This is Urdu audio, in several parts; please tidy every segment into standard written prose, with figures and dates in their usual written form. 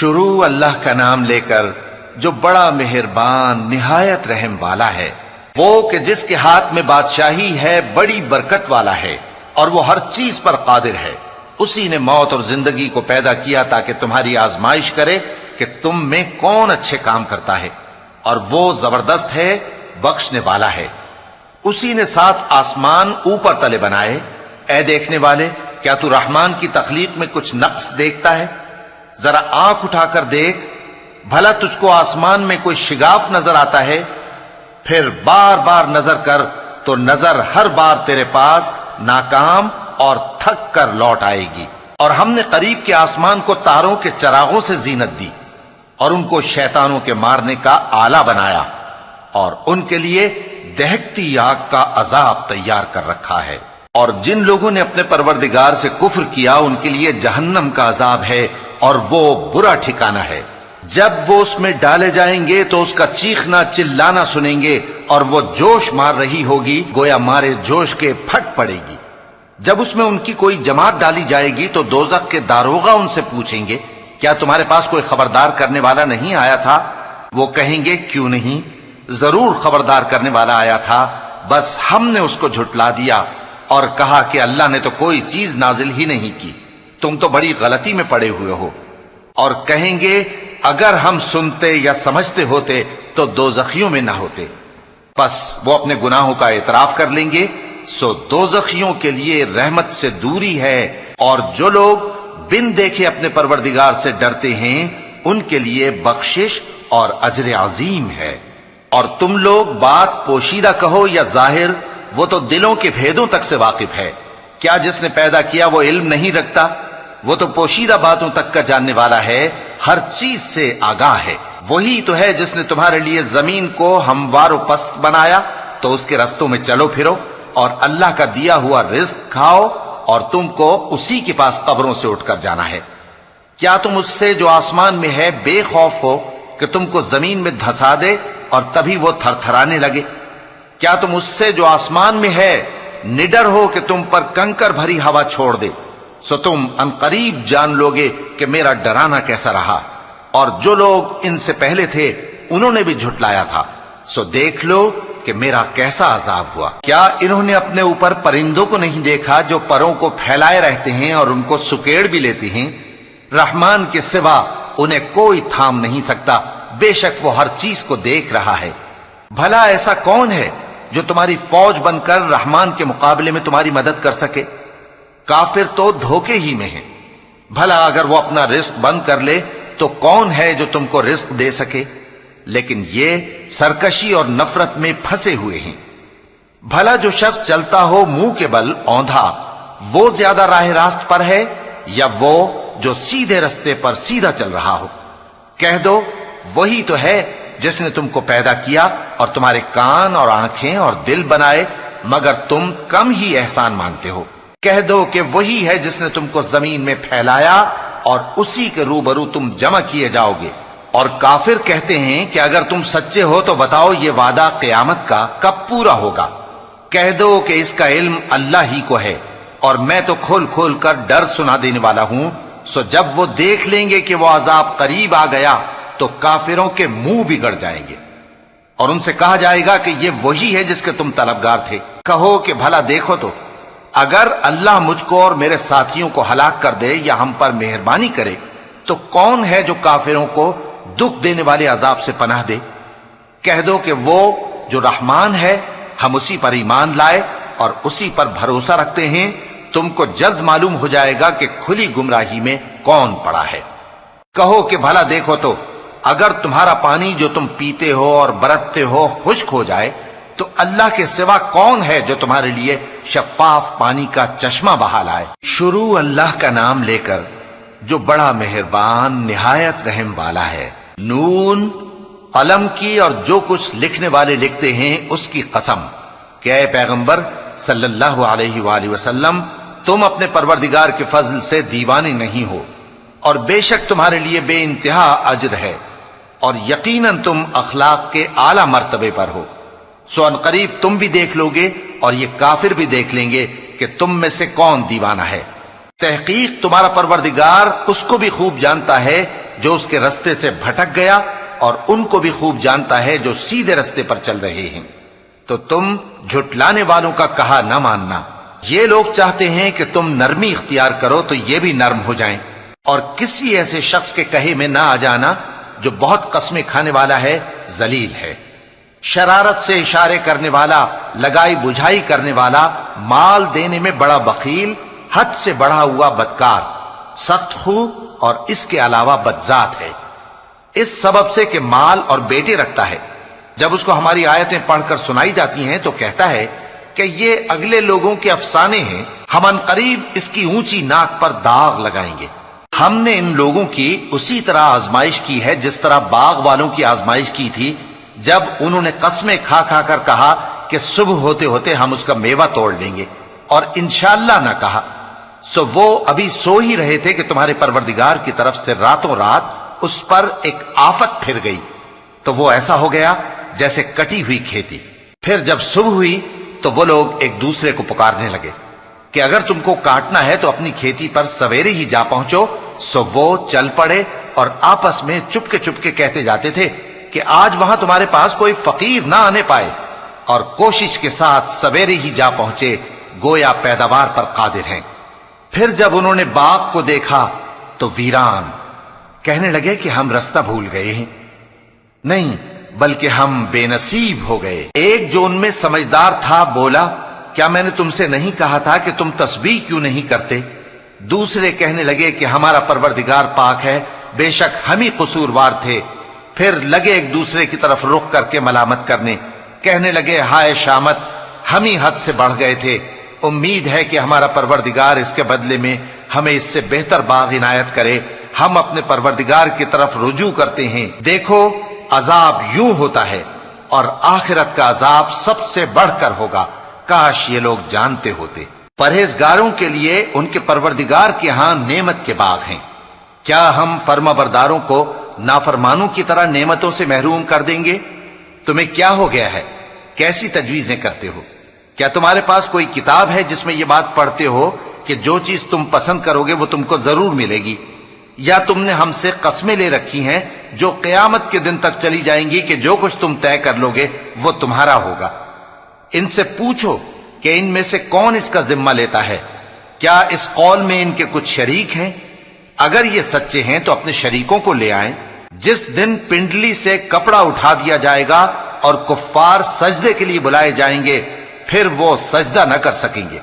شروع اللہ کا نام لے کر جو بڑا مہربان نہایت رحم والا ہے، وہ کہ جس کے ہاتھ میں بادشاہی ہے، بڑی برکت والا ہے اور وہ ہر چیز پر قادر ہے۔ اسی نے موت اور زندگی کو پیدا کیا تاکہ تمہاری آزمائش کرے کہ تم میں کون اچھے کام کرتا ہے، اور وہ زبردست ہے، بخشنے والا ہے۔ اسی نے 7 آسمان اوپر تلے بنائے۔ اے دیکھنے والے، کیا تو رحمان کی تخلیق میں کچھ نقص دیکھتا ہے؟ ذرا آنکھ اٹھا کر دیکھ، بھلا تجھ کو آسمان میں کوئی شگاف نظر آتا ہے؟ پھر بار بار نظر کر تو نظر ہر بار تیرے پاس ناکام اور تھک کر لوٹ آئے گی۔ اور ہم نے قریب کے آسمان کو تاروں کے چراغوں سے زینت دی اور ان کو شیطانوں کے مارنے کا آلہ بنایا، اور ان کے لیے دہکتی آگ کا عذاب تیار کر رکھا ہے۔ اور جن لوگوں نے اپنے پروردگار سے کفر کیا ان کے لیے جہنم کا عذاب ہے، اور وہ برا ٹھکانہ ہے۔ جب وہ اس میں ڈالے جائیں گے تو اس کا چیخنا چلانا سنیں گے، اور وہ جوش مار رہی ہوگی گویا مارے جوش کے پھٹ پڑے گی۔ جب اس میں ان کی کوئی جماعت ڈالی جائے گی تو دوزخ کے داروغہ ان سے پوچھیں گے، کیا تمہارے پاس کوئی خبردار کرنے والا نہیں آیا تھا؟ وہ کہیں گے، کیوں نہیں، ضرور خبردار کرنے والا آیا تھا، بس ہم نے اس کو جھٹلا دیا اور کہا کہ اللہ نے تو کوئی چیز نازل ہی نہیں کی، تم تو بڑی غلطی میں پڑے ہوئے ہو۔ اور کہیں گے، اگر ہم سنتے یا سمجھتے ہوتے تو دوزخیوں میں نہ ہوتے۔ پس وہ اپنے گناہوں کا اعتراف کر لیں گے، سو دوزخیوں کے لیے رحمت سے دوری ہے، اور جو لوگ بن دیکھے اپنے پروردگار سے ڈرتے ہیں ان کے لیے بخشش اور اجر عظیم ہے۔ اور تم لوگ بات پوشیدہ کہو یا ظاہر، وہ تو دلوں کے بھیدوں تک سے واقف ہے۔ کیا جس نے پیدا کیا وہ علم نہیں رکھتا؟ وہ تو پوشیدہ باتوں تک کا جاننے والا ہے، ہر چیز سے آگاہ ہے۔ وہی تو ہے جس نے تمہارے لیے زمین کو ہموار و پست بنایا تو اس کے رستوں میں چلو پھرو، اور اللہ کا دیا ہوا رزق کھاؤ، اور تم کو اسی کے پاس قبروں سے اٹھ کر جانا ہے۔ کیا تم اس سے جو آسمان میں ہے بے خوف ہو کہ تم کو زمین میں دھسا دے اور تبھی وہ تھر تھرانے لگے؟ کیا تم اس سے جو آسمان میں ہے نڈر ہو کہ تم پر کنکر بھری ہوا چھوڑ دے؟ سو تم ان قریب جان لوگے کہ میرا ڈرانا کیسا رہا، اور جو لوگ ان سے پہلے تھے انہوں نے بھی جھٹلایا تھا، سو دیکھ لو کہ میرا کیسا عذاب ہوا۔ کیا انہوں نے اپنے اوپر پرندوں کو نہیں دیکھا جو پروں کو پھیلائے رہتے ہیں اور ان کو سکیڑ بھی لیتے ہیں؟ رحمان کے سوا انہیں کوئی تھام نہیں سکتا، بے شک وہ ہر چیز کو دیکھ رہا ہے۔ بھلا ایسا کون ہے جو تمہاری فوج بن کر رحمان کے مقابلے میں تمہاری مدد کر سکے؟ کافر تو دھوکے ہی میں ہیں۔ بھلا اگر وہ اپنا رزق بند کر لے تو کون ہے جو تم کو رزق دے سکے؟ لیکن یہ سرکشی اور نفرت میں پھنسے ہوئے ہیں۔ بھلا جو شخص چلتا ہو منہ کے بل اوندھا، وہ زیادہ راہ راست پر ہے یا وہ جو سیدھے رستے پر سیدھا چل رہا ہو؟ کہہ دو، وہی تو ہے جس نے تم کو پیدا کیا اور تمہارے کان اور آنکھیں اور دل بنائے، مگر تم کم ہی احسان مانتے ہو۔ کہہ دو کہ وہی ہے جس نے تم کو زمین میں پھیلایا اور اسی کے روبرو تم جمع کیے جاؤ گے۔ اور کافر کہتے ہیں کہ اگر تم سچے ہو تو بتاؤ یہ وعدہ قیامت کا کب پورا ہوگا؟ کہہ دو کہ اس کا علم اللہ ہی کو ہے، اور میں تو کھول کھول کر ڈر سنا دینے والا ہوں۔ سو جب وہ دیکھ لیں گے کہ وہ عذاب قریب آ گیا تو کافروں کے منہ بگڑ جائیں گے، اور ان سے کہا جائے گا کہ یہ وہی ہے جس کے تم طلبگار تھے۔ کہو کہ بھلا دیکھو تو، اگر اللہ مجھ کو اور میرے ساتھیوں کو ہلاک کر دے یا ہم پر مہربانی کرے تو کون ہے جو کافروں کو دکھ دینے والے عذاب سے پناہ دے؟ کہہ دو کہ وہ جو رحمان ہے، ہم اسی پر ایمان لائے اور اسی پر بھروسہ رکھتے ہیں۔ تم کو جلد معلوم ہو جائے گا کہ کھلی گمراہی میں کون پڑا ہے۔ کہو کہ بھلا دیکھو تو، اگر تمہارا پانی جو تم پیتے ہو اور برتتے ہو خشک ہو جائے تو اللہ کے سوا کون ہے جو تمہارے لیے شفاف پانی کا چشمہ بہا لائے؟ شروع اللہ کا نام لے کر جو بڑا مہربان نہایت رحم والا ہے۔ نون، قلم کی اور جو کچھ لکھنے والے لکھتے ہیں اس کی قسم کہ اے پیغمبر صلی اللہ علیہ وآلہ وسلم، تم اپنے پروردگار کے فضل سے دیوانے نہیں ہو، اور بے شک تمہارے لیے بے انتہا اجر ہے، اور یقیناً تم اخلاق کے اعلی مرتبے پر ہو۔ سو ان قریب تم بھی دیکھ لو گے اور یہ کافر بھی دیکھ لیں گے کہ تم میں سے کون دیوانہ ہے۔ تحقیق تمہارا پروردگار اس کو بھی خوب جانتا ہے جو اس کے رستے سے بھٹک گیا اور ان کو بھی خوب جانتا ہے جو سیدھے رستے پر چل رہے ہیں۔ تو تم جھٹلانے والوں کا کہا نہ ماننا۔ یہ لوگ چاہتے ہیں کہ تم نرمی اختیار کرو تو یہ بھی نرم ہو جائیں، اور کسی ایسے شخص کے کہے میں نہ آ جانا جو بہت قسمیں کھانے والا ہے، ذلیل ہے، شرارت سے اشارے کرنے والا، لگائی بجھائی کرنے والا، مال دینے میں بڑا بخیل، حد سے بڑھا ہوا بدکار، سخت خو اور اس کے علاوہ بدذات ہے، اس سبب سے کہ مال اور بیٹے رکھتا ہے۔ جب اس کو ہماری آیتیں پڑھ کر سنائی جاتی ہیں تو کہتا ہے کہ یہ اگلے لوگوں کے افسانے ہیں، ہم عنقریب اس کی اونچی ناک پر داغ لگائیں گے۔ ہم نے ان لوگوں کی اسی طرح آزمائش کی ہے جس طرح باغ والوں کی آزمائش کی تھی، جب انہوں نے قسمیں کھا کھا کر کہا کہ صبح ہوتے ہوتے ہم اس کا میوہ توڑ لیں گے، اور انشاءاللہ نہ کہا، سو وہ ابھی سو ہی رہے تھے کہ تمہارے پروردگار کی طرف سے راتوں رات اس پر ایک آفت پھر گئی، تو وہ ایسا ہو گیا جیسے کٹی ہوئی کھیتی۔ پھر جب صبح ہوئی تو وہ لوگ ایک دوسرے کو پکارنے لگے کہ اگر تم کو کاٹنا ہے تو اپنی کھیتی پر سویرے ہی جا پہنچو۔ سو وہ چل پڑے اور آپس میں چپکے کہتے جاتے تھے کہ آج وہاں تمہارے پاس کوئی فقیر نہ آنے پائے، اور کوشش کے ساتھ سویرے ہی جا پہنچے، گویا پیداوار پر قادر ہیں۔ پھر جب انہوں نے باغ کو دیکھا تو ویران، کہنے لگے کہ ہم رستہ بھول گئے ہیں، نہیں بلکہ ہم بے نصیب ہو گئے۔ ایک جو ان میں سمجھدار تھا بولا، کیا میں نے تم سے نہیں کہا تھا کہ تم تسبیح کیوں نہیں کرتے؟ دوسرے کہنے لگے کہ ہمارا پروردگار پاک ہے، بے شک ہم ہی قصوروار تھے۔ پھر لگے ایک دوسرے کی طرف رخ کر کے ملامت کرنے، کہنے لگے ہائے شامت، ہم ہی حد سے بڑھ گئے تھے، امید ہے کہ ہمارا پروردگار اس کے بدلے میں ہمیں اس سے بہتر باغ عنایت کرے، ہم اپنے پروردگار کی طرف رجوع کرتے ہیں۔ دیکھو عذاب یوں ہوتا ہے، اور آخرت کا عذاب سب سے بڑھ کر ہوگا، کاش یہ لوگ جانتے ہوتے۔ پرہیزگاروں کے لیے ان کے پروردگار کے ہاں نعمت کے باغ ہیں۔ کیا ہم فرما برداروں کو نافرمانوں کی طرح نعمتوں سے محروم کر دیں گے؟ تمہیں کیا ہو گیا ہے؟ کیسی تجویزیں کرتے ہو؟ کیا تمہارے پاس کوئی کتاب ہے جس میں یہ بات پڑھتے ہو کہ جو چیز تم پسند کرو گے وہ تم کو ضرور ملے گی؟ یا تم نے ہم سے قسمیں لے رکھی ہیں جو قیامت کے دن تک چلی جائیں گی کہ جو کچھ تم طے کر لو گے وہ تمہارا ہوگا؟ ان سے پوچھو کہ ان میں سے کون اس کا ذمہ لیتا ہے؟ کیا اس قول میں ان کے کچھ شریک ہیں؟ اگر یہ سچے ہیں تو اپنے شریکوں کو لے آئیں۔ جس دن پنڈلی سے کپڑا اٹھا دیا جائے گا اور کفار سجدے کے لیے بلائے جائیں گے، پھر وہ سجدہ نہ کر سکیں گے،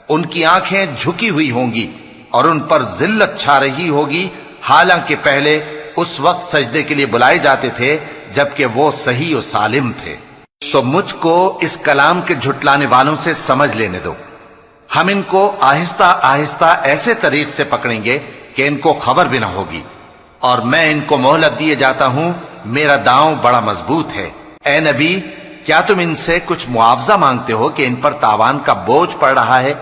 ان کی آنکھیں جھکی ہوئی ہوں گی اور ان پر ذلت چھا رہی ہوگی، حالانکہ پہلے اس وقت سجدے کے لیے بلائے جاتے تھے جبکہ وہ صحیح و سالم تھے۔ سو مجھ کو اس کلام کے جھٹلانے والوں سے سمجھ لینے دو، ہم ان کو آہستہ آہستہ ایسے طریق سے پکڑیں گے کہ ان کو خبر بھی نہ ہوگی، اور میں ان کو مہلت دیے جاتا ہوں، میرا داؤں بڑا مضبوط ہے۔ اے نبی، کیا تم ان سے کچھ معاوضہ مانگتے ہو کہ ان پر تاوان کا بوجھ پڑ رہا ہے،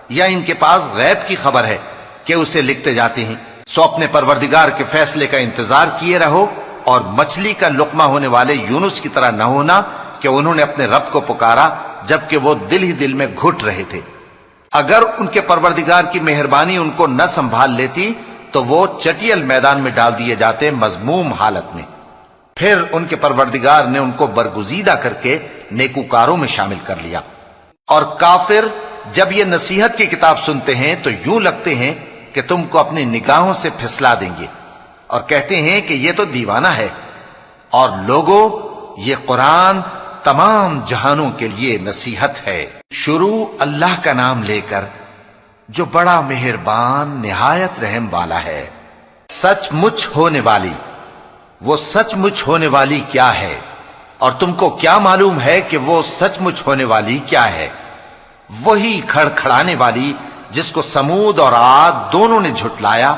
یا ان کے پاس غیب کی خبر ہے کہ اسے لکھتے جاتے ہیں؟ سو اپنے پروردگار کے فیصلے کا انتظار کیے رہو، اور مچھلی کا لقمہ ہونے والے یونس کی طرح نہ ہونا کہ انہوں نے اپنے رب کو پکارا جبکہ وہ دل ہی دل میں گھٹ رہے تھے۔ اگر ان کے پروردگار کی مہربانی ان کو نہ سنبھال لیتی تو وہ چٹیل میدان میں ڈال دیے جاتے مذموم حالت میں۔ پھر ان کے پروردگار نے ان کو برگزیدہ کر کے نیکوکاروں میں شامل کر لیا۔ اور کافر جب یہ نصیحت کی کتاب سنتے ہیں تو یوں لگتے ہیں کہ تم کو اپنی نگاہوں سے پھسلا دیں گے، اور کہتے ہیں کہ یہ تو دیوانہ ہے۔ اور لوگوں، یہ قرآن تمام جہانوں کے لیے نصیحت ہے۔ شروع اللہ کا نام لے کر جو بڑا مہربان نہایت رحم والا ہے۔ سچ مچ ہونے والی، وہ سچ مچ ہونے والی کیا ہے؟ اور تم کو کیا معلوم ہے کہ وہ سچ مچ ہونے والی کیا ہے؟ وہی کھڑکھڑانے والی جس کو سمود اور عاد دونوں نے جھٹلایا۔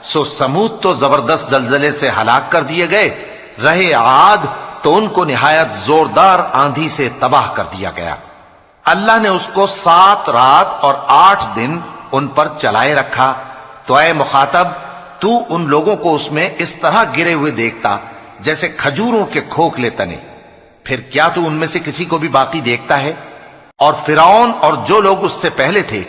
سو سمود تو زبردست زلزلے سے ہلاک کر دیے گئے، رہے عاد تو ان کو نہایت زوردار آندھی سے تباہ کر دیا گیا۔ اللہ نے اس کو 7 رات اور 8 دن ان پر چلائے رکھا۔ تو اے مخاطب، تو ان لوگوں کو اس میں اس طرح گرے ہوئے دیکھتا جیسے کھجوروں کے کھوکھلے تنے، پھر کیا تو ان میں سے کسی کو بھی باقی دیکھتا ہے؟ اور فرعون اور جو لوگ اس سے پہلے تھے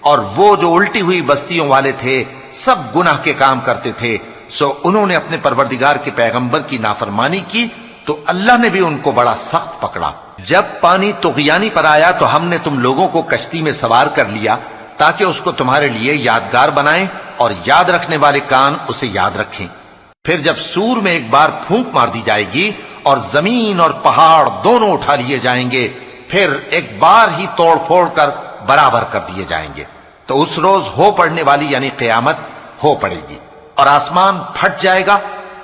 اور وہ جو الٹی ہوئی بستیوں والے تھے، سب گناہ کے کام کرتے تھے، سو انہوں نے اپنے پروردگار کے پیغمبر کی نافرمانی کی تو اللہ نے بھی ان کو بڑا سخت پکڑا۔ جب پانی طغیانی پر آیا تو ہم نے تم لوگوں کو کشتی میں سوار کر لیا تاکہ اس کو تمہارے لیے یادگار بنائیں اور یاد رکھنے والے کان اسے یاد رکھیں۔ پھر جب سور میں ایک بار پھونک مار دی جائے گی اور زمین اور پہاڑ دونوں اٹھا لیے جائیں گے، پھر ایک بار ہی توڑ پھوڑ کر برابر کر دیے جائیں گے، تو اس روز ہو پڑنے والی یعنی قیامت ہو پڑے گی، اور آسمان پھٹ جائے گا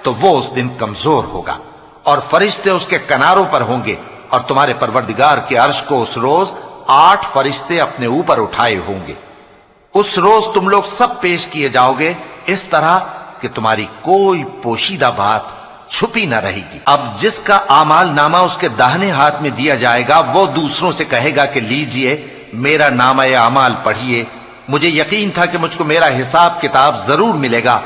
تو وہ اس دن کمزور ہوگا، اور فرشتے اس کے کناروں پر ہوں گے، اور تمہارے پروردگار کے عرش کو اس روز 8 فرشتے اپنے اوپر اٹھائے ہوں گے۔ اس روز تم لوگ سب پیش کیے جاؤ گے اس طرح کہ تمہاری کوئی پوشیدہ بات چھپی نہ رہے گی۔ اب جس کا اعمال نامہ اس کے داہنے ہاتھ میں دیا جائے گا وہ دوسروں سے کہے گا کہ لیجئے میرا نامہ اعمال پڑھیے، مجھے یقین تھا کہ مجھ کو میرا حساب کتاب ضرور ملے گا۔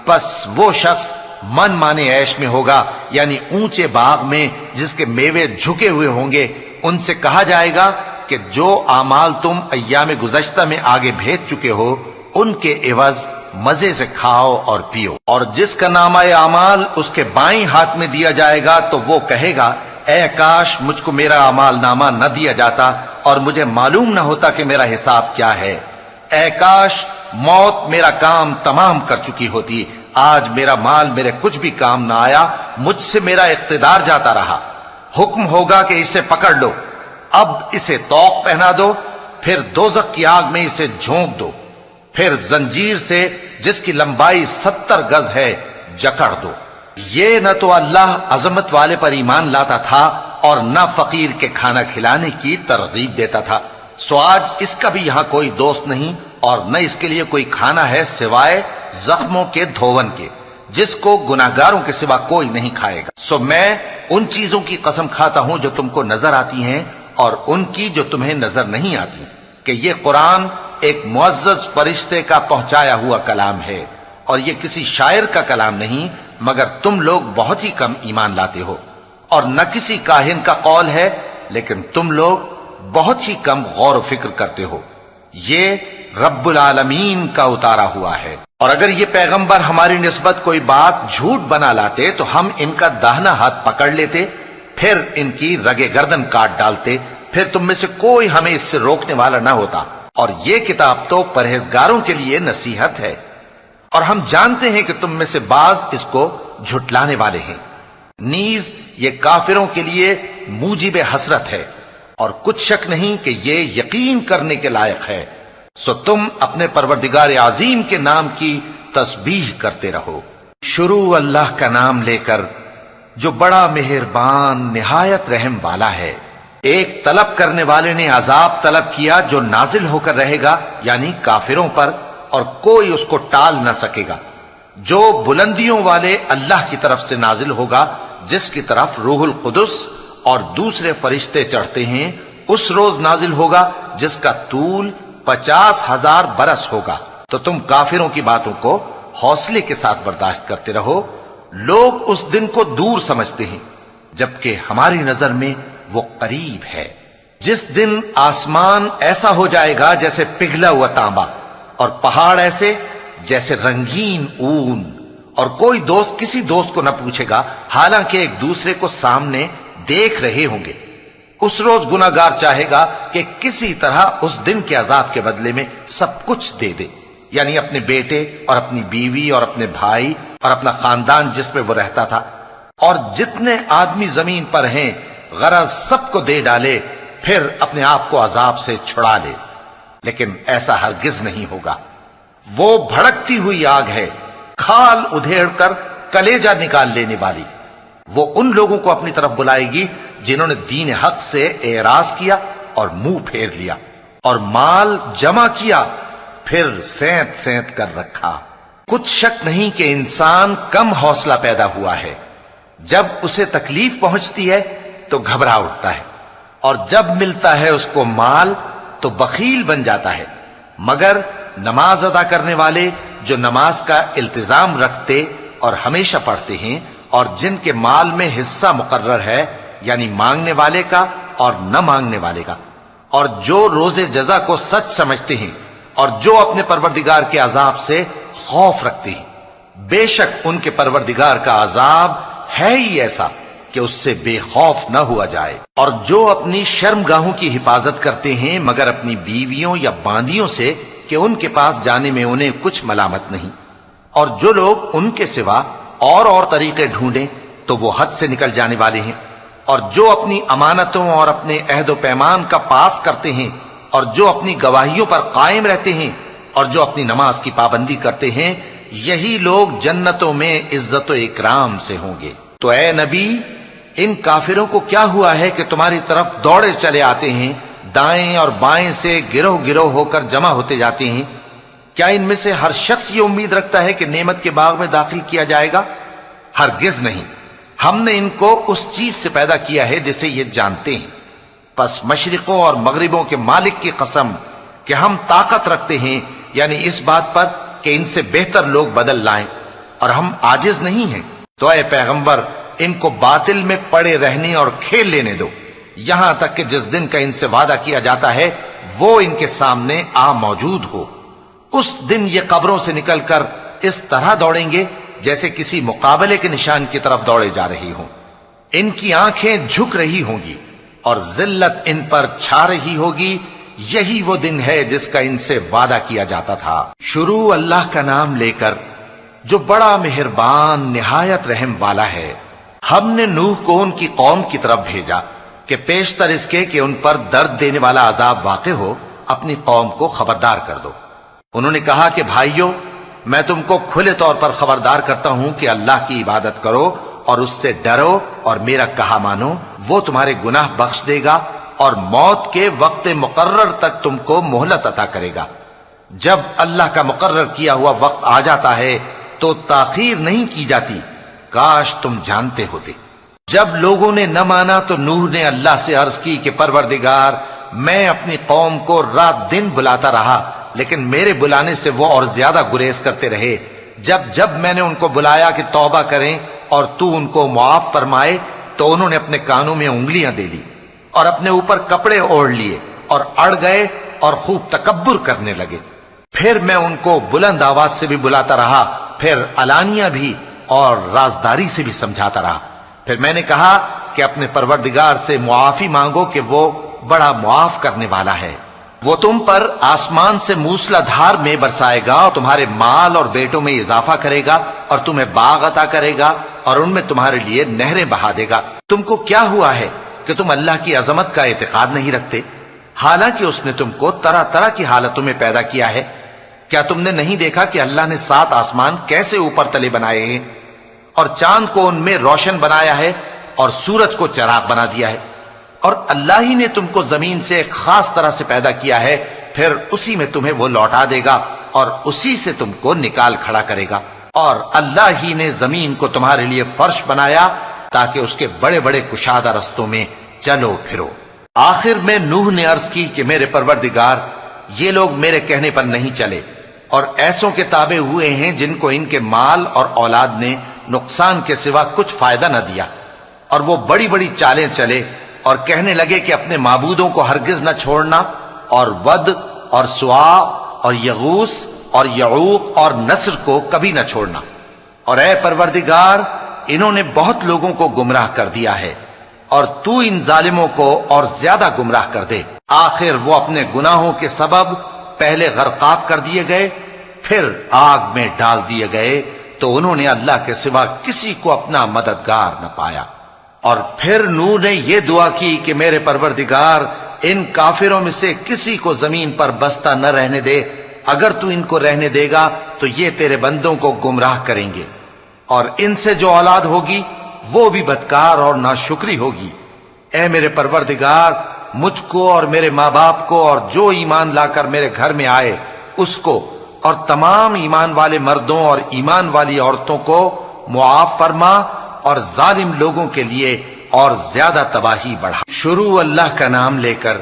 پس وہ شخص من مانے عیش میں ہوگا، یعنی اونچے باغ میں جس کے میوے جھکے ہوئے ہوں گے۔ ان سے کہا جائے گا کہ جو اعمال تم ایام گزشتہ میں آگے بھیج چکے ہو ان کے عوض مزے سے کھاؤ اور پیو۔ اور جس کا نامہ اعمال اس کے بائیں ہاتھ میں دیا جائے گا تو وہ کہے گا اے کاش مجھ کو میرا اعمال نامہ نہ دیا جاتا اور مجھے معلوم نہ ہوتا کہ میرا حساب کیا ہے۔ اے کاش موت میرا کام تمام کر چکی ہوتی، آج میرا مال میرے کچھ بھی کام نہ آیا، مجھ سے میرا اقتدار جاتا رہا۔ حکم ہوگا کہ اسے پکڑ لو، اب اسے طوق پہنا دو، پھر دوزخ کی آگ میں اسے جھونک دو، پھر زنجیر سے جس کی لمبائی 70 گز ہے جکڑ دو۔ یہ نہ تو اللہ عظمت والے پر ایمان لاتا تھا اور نہ فقیر کے کھانا کھلانے کی ترغیب دیتا تھا، سو آج اس کا بھی یہاں کوئی دوست نہیں اور نہ اس کے لیے کوئی کھانا ہے سوائے زخموں کے دھون کے، جس کو گناہگاروں کے سوا کوئی نہیں کھائے گا۔ سو میں ان چیزوں کی قسم کھاتا ہوں جو تم کو نظر آتی ہیں اور ان کی جو تمہیں نظر نہیں آتی، کہ یہ قرآن ایک معزز فرشتے کا پہنچایا ہوا کلام ہے، اور یہ کسی شاعر کا کلام نہیں، مگر تم لوگ بہت ہی کم ایمان لاتے ہو، اور نہ کسی کاہن کا قول ہے، لیکن تم لوگ بہت ہی کم غور و فکر کرتے ہو۔ یہ رب العالمین کا اتارا ہوا ہے۔ اور اگر یہ پیغمبر ہماری نسبت کوئی بات جھوٹ بنا لاتے تو ہم ان کا داہنا ہاتھ پکڑ لیتے، پھر ان کی رگے گردن کاٹ ڈالتے، پھر تم میں سے کوئی ہمیں اس سے روکنے والا نہ ہوتا۔ اور یہ کتاب تو پرہیزگاروں کے لیے نصیحت ہے، اور ہم جانتے ہیں کہ تم میں سے بعض اس کو جھٹلانے والے ہیں۔ نیز یہ کافروں کے لیے موجب حسرت ہے، اور کچھ شک نہیں کہ یہ یقین کرنے کے لائق ہے۔ سو تم اپنے پروردگار عظیم کے نام کی تسبیح کرتے رہو۔ شروع اللہ کا نام لے کر جو بڑا مہربان نہایت رحم والا ہے۔ ایک طلب کرنے والے نے عذاب طلب کیا جو نازل ہو کر رہے گا، یعنی کافروں پر، اور کوئی اس کو ٹال نہ سکے گا۔ جو بلندیوں والے اللہ کی طرف سے نازل ہوگا، جس کی طرف روح القدس اور دوسرے فرشتے چڑھتے ہیں، اس روز نازل ہوگا جس کا طول 50,000 برس ہوگا۔ تو تم کافروں کی باتوں کو حوصلے کے ساتھ برداشت کرتے رہو۔ لوگ اس دن کو دور سمجھتے ہیں، جبکہ ہماری نظر میں وہ قریب ہے۔ جس دن آسمان ایسا ہو جائے گا جیسے پگھلا ہوا تانبا، اور پہاڑ ایسے جیسے رنگین اون، اور کوئی دوست کسی دوست کو نہ پوچھے گا، حالانکہ ایک دوسرے کو سامنے دیکھ رہے ہوں گے۔ اس روز گناہگار چاہے گا کہ کسی طرح اس دن کے عذاب کے بدلے میں سب کچھ دے دے، یعنی اپنے بیٹے اور اپنی بیوی اور اپنے بھائی اور اپنا خاندان جس میں وہ رہتا تھا، اور جتنے آدمی زمین پر ہیں غرض سب کو دے ڈالے، پھر اپنے آپ کو عذاب سے چھڑا لے۔ لیکن ایسا ہرگز نہیں ہوگا۔ وہ بھڑکتی ہوئی آگ ہے، کھال ادھیڑ کر کلیجہ نکال لینے والی۔ وہ ان لوگوں کو اپنی طرف بلائے گی جنہوں نے دین حق سے اعراض کیا اور منہ پھیر لیا، اور مال جمع کیا پھر سینت سینت کر رکھا۔ کچھ شک نہیں کہ انسان کم حوصلہ پیدا ہوا ہے۔ جب اسے تکلیف پہنچتی ہے تو گھبرا اٹھتا ہے، اور جب ملتا ہے اس کو مال تو بخیل بن جاتا ہے۔ مگر نماز ادا کرنے والے جو نماز کا التزام رکھتے اور ہمیشہ پڑھتے ہیں، اور جن کے مال میں حصہ مقرر ہے، یعنی مانگنے والے کا اور نہ مانگنے والے کا، اور جو روز جزا کو سچ سمجھتے ہیں، اور جو اپنے پروردگار کے عذاب سے خوف رکھتے ہیں، بے شک ان کے پروردگار کا عذاب ہے ہی ایسا کہ اس سے بے خوف نہ ہوا جائے۔ اور جو اپنی شرمگاہوں کی حفاظت کرتے ہیں مگر اپنی بیویوں یا باندیوں سے کہ ان کے پاس جانے میں انہیں کچھ ملامت نہیں، اور جو لوگ ان کے سوا اور طریقے ڈھونڈیں تو وہ حد سے نکل جانے والے ہیں، اور جو اپنی امانتوں اور اپنے عہد و پیمان کا پاس کرتے ہیں، اور جو اپنی گواہیوں پر قائم رہتے ہیں، اور جو اپنی نماز کی پابندی کرتے ہیں، یہی لوگ جنتوں میں عزت و اکرام سے ہوں گے۔ تو اے نبی، ان کافروں کو کیا ہوا ہے کہ تمہاری طرف دوڑے چلے آتے ہیں، دائیں اور بائیں سے گروہ گروہ ہو کر جمع ہوتے جاتے ہیں؟ کیا ان میں سے ہر شخص یہ امید رکھتا ہے کہ نعمت کے باغ میں داخل کیا جائے گا؟ ہرگز نہیں۔ ہم نے ان کو اس چیز سے پیدا کیا ہے جسے یہ جانتے ہیں، پس مشرقوں اور مغربوں کے مالک کی قسم کہ ہم طاقت رکھتے ہیں، یعنی اس بات پر کہ ان سے بہتر لوگ بدل لائیں، اور ہم عاجز نہیں ہیں۔ تو اے پیغمبر، ان کو باطل میں پڑے رہنے اور کھیل لینے دو، یہاں تک کہ جس دن کا ان سے وعدہ کیا جاتا ہے وہ ان کے سامنے آ موجود ہو۔ اس دن یہ قبروں سے نکل کر اس طرح دوڑیں گے جیسے کسی مقابلے کے نشان کی طرف دوڑے جا رہی ہوں۔ ان کی آنکھیں جھک رہی ہوں گی اور ذلت ان پر چھا رہی ہوگی۔ یہی وہ دن ہے جس کا ان سے وعدہ کیا جاتا تھا۔ شروع اللہ کا نام لے کر جو بڑا مہربان نہایت رحم والا ہے۔ ہم نے نوح کو ان کی قوم کی طرف بھیجا کہ پیشتر اس کے کہ ان پر درد دینے والا عذاب واقع ہو، اپنی قوم کو خبردار کر دو۔ انہوں نے کہا کہ بھائیو، میں تم کو کھلے طور پر خبردار کرتا ہوں کہ اللہ کی عبادت کرو اور اس سے ڈرو اور میرا کہا مانو، وہ تمہارے گناہ بخش دے گا اور موت کے وقت مقرر تک تم کو مہلت عطا کرے گا۔ جب اللہ کا مقرر کیا ہوا وقت آ جاتا ہے تو تاخیر نہیں کی جاتی، کاش تم جانتے ہوتے۔ جب لوگوں نے نہ مانا تو نوح نے اللہ سے عرض کی کہ پروردگار، میں اپنی قوم کو رات دن بلاتا رہا لیکن میرے بلانے سے وہ اور زیادہ گریز کرتے رہے۔ جب میں نے ان کو بلایا کہ توبہ کریں اور تو ان کو معاف فرمائے تو انہوں نے اپنے کانوں میں انگلیاں دے لی اور اپنے اوپر کپڑے اوڑھ لیے اور اڑ گئے اور خوب تکبر کرنے لگے۔ پھر میں ان کو بلند آواز سے بھی بلاتا رہا، پھر علانیہ بھی اور رازداری سے بھی سمجھاتا رہا۔ پھر میں نے کہا کہ اپنے پروردگار سے معافی مانگو کہ وہ بڑا معاف کرنے والا ہے۔ وہ تم پر آسمان سے موسلا دھار میں برسائے گا اور تمہارے مال اور بیٹوں میں اضافہ کرے گا اور تمہیں باغ عطا کرے گا اور ان میں تمہارے لیے نہریں بہا دے گا۔ تم کو کیا ہوا ہے کہ تم اللہ کی عظمت کا اعتقاد نہیں رکھتے، حالانکہ اس نے تم کو طرح طرح کی حالتوں میں پیدا کیا ہے؟ کیا تم نے نہیں دیکھا کہ اللہ نے 7 آسمان کیسے اوپر تلے بنائے ہیں اور چاند کو ان میں روشن بنایا ہے اور سورج کو چراغ بنا دیا ہے؟ اور اللہ ہی نے تم کو زمین سے ایک خاص طرح سے پیدا کیا ہے، پھر اسی میں تمہیں وہ لوٹا دے گا اور اسی سے تم کو نکال کھڑا کرے گا۔ اور اللہ ہی نے زمین کو تمہارے لیے فرش بنایا تاکہ اس کے بڑے بڑے کشادہ رستوں میں چلو پھرو۔ آخر میں نوح نے عرض کی کہ میرے پروردگار، یہ لوگ میرے کہنے پر نہیں چلے اور ایسوں کے تابع ہوئے ہیں جن کو ان کے مال اور اولاد نے نقصان کے سوا کچھ فائدہ نہ دیا، اور وہ بڑی بڑی چالیں چلے اور کہنے لگے کہ اپنے معبودوں کو ہرگز نہ چھوڑنا، اور ود اور سوا اور یغوث اور یعوق اور نصر کو کبھی نہ چھوڑنا۔ اور اے پروردگار، انہوں نے بہت لوگوں کو گمراہ کر دیا ہے، اور تو ان ظالموں کو اور زیادہ گمراہ کر دے۔ آخر وہ اپنے گناہوں کے سبب پہلے غرقاب کر دیے گئے، پھر آگ میں ڈال دیے گئے، تو انہوں نے اللہ کے سوا کسی کو اپنا مددگار نہ پایا۔ اور پھر نوح نے یہ دعا کی کہ میرے پروردگار، ان کافروں میں سے کسی کو زمین پر بستہ نہ رہنے دے، اگر تو ان کو رہنے دے گا تو یہ تیرے بندوں کو گمراہ کریں گے، اور ان سے جو اولاد ہوگی وہ بھی بدکار اور ناشکری ہوگی۔ اے میرے پروردگار، مجھ کو اور میرے ماں باپ کو اور جو ایمان لا کر میرے گھر میں آئے اس کو اور تمام ایمان والے مردوں اور ایمان والی عورتوں کو معاف فرما، اور ظالم لوگوں کے لیے اور زیادہ تباہی بڑھا۔ شروع اللہ کا نام لے کر